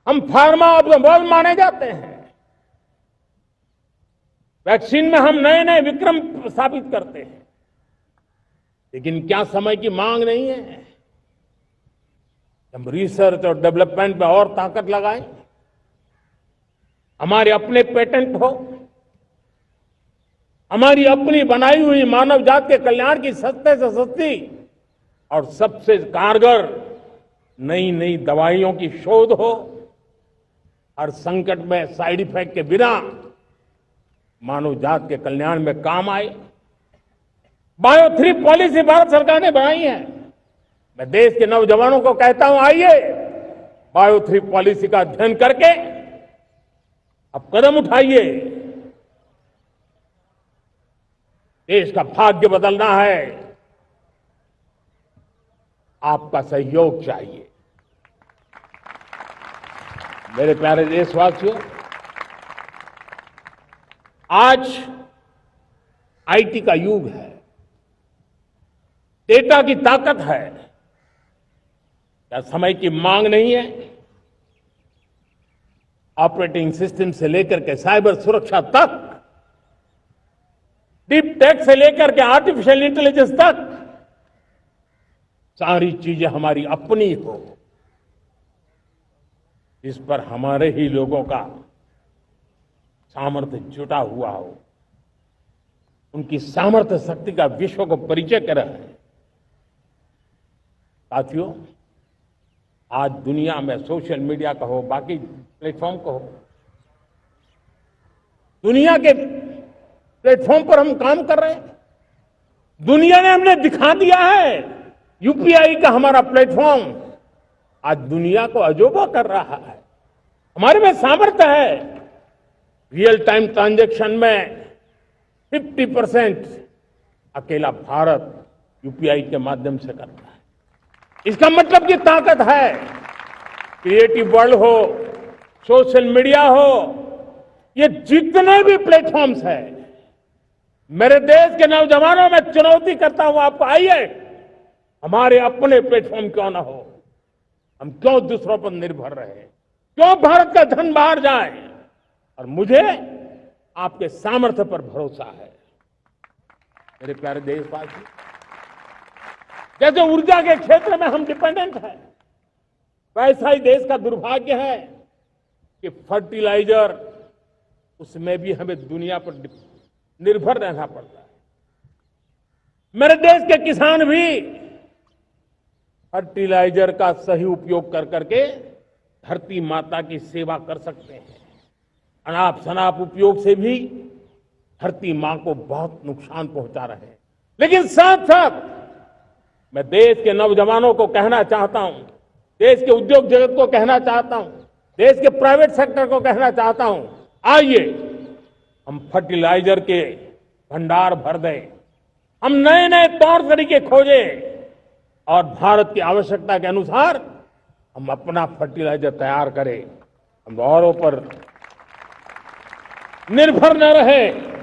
हम pharma of the world माने जाते हैं। वैक्सीन में हम नए नए विक्रम स्थापित करते हैं, लेकिन क्या समय की मांग नहीं है? हम रिसर्च और डेवलपमेंट में और ताकत लगाएं, हमारे अपने पेटेंट हो, हमारी अपनी बनाई हुई मानव जाति के कल्याण की सस्ते से सस्ती और सबसे कारगर नई नई दवाइयों की शोध हो, हर संकट में साइड इफेक्ट के बिना मानव जाति के कल्याण में काम आए। बायो 3 पॉलिसी भारत सरकार ने बनाई है। मैं देश के नौजवानों को कहता हूं, आइए बायो 3 पॉलिसी का अध्ययन करके अब कदम उठाइए। देश का भाग्य बदलना है, आपका सहयोग चाहिए। मेरे प्यारे देशवासियों, आज आईटी का युग है, डेटा की ताकत है। क्या समय की मांग नहीं है? ऑपरेटिंग सिस्टम से लेकर के साइबर सुरक्षा तक, डीप टेक से लेकर के आर्टिफिशियल इंटेलिजेंस तक, सारी चीजें हमारी अपनी हो, इस पर हमारे ही लोगों का सामर्थ्य जुटा हुआ हो, उनकी सामर्थ्य शक्ति का विश्व को परिचय कराएं। साथियों, आज दुनिया में सोशल मीडिया का हो, बाकी प्लेटफॉर्म का हो, दुनिया के प्लेटफॉर्म पर हम काम कर रहे हैं। दुनिया ने हमने दिखा दिया है, यूपीआई का हमारा प्लेटफॉर्म आज दुनिया को अजोबा कर रहा है। हमारे में सामर्थ्य है। रियल टाइम ट्रांजैक्शन में 50% अकेला भारत यूपीआई के माध्यम से करता है। इसका मतलब की ताकत है। क्रिएटिव वर्ल्ड हो, सोशल मीडिया हो, ये जितने भी प्लेटफॉर्म्स हैं, मेरे देश के नौजवानों में चुनौती करता हूं आपको, आइए हमारे अपने प्लेटफॉर्म क्यों ना हो, हम क्यों दूसरों पर निर्भर रहे, क्यों भारत का धन बाहर जाए। और मुझे आपके सामर्थ्य पर भरोसा है। मेरे प्यारे देशवासी, जैसे ऊर्जा के क्षेत्र में हम डिपेंडेंट हैं, वैसा ही देश का दुर्भाग्य है कि फर्टिलाइजर, उसमें भी हमें दुनिया पर निर्भर रहना पड़ता है। मेरे देश के किसान भी फर्टिलाइजर का सही उपयोग कर करके धरती माता की सेवा कर सकते हैं। अनाप शनाप उपयोग से भी धरती मां को बहुत नुकसान पहुंचा रहे हैं। लेकिन साथ साथ मैं देश के नौजवानों को कहना चाहता हूं, देश के उद्योग जगत को कहना चाहता हूं, देश के प्राइवेट सेक्टर को कहना चाहता हूं, आइए हम फर्टिलाइजर के भंडार भर दें, हम नए नए तौर तरीके खोजें और भारत की आवश्यकता के अनुसार हम अपना फर्टिलाइजर तैयार करें। हम औरों पर निर्भर न रहे।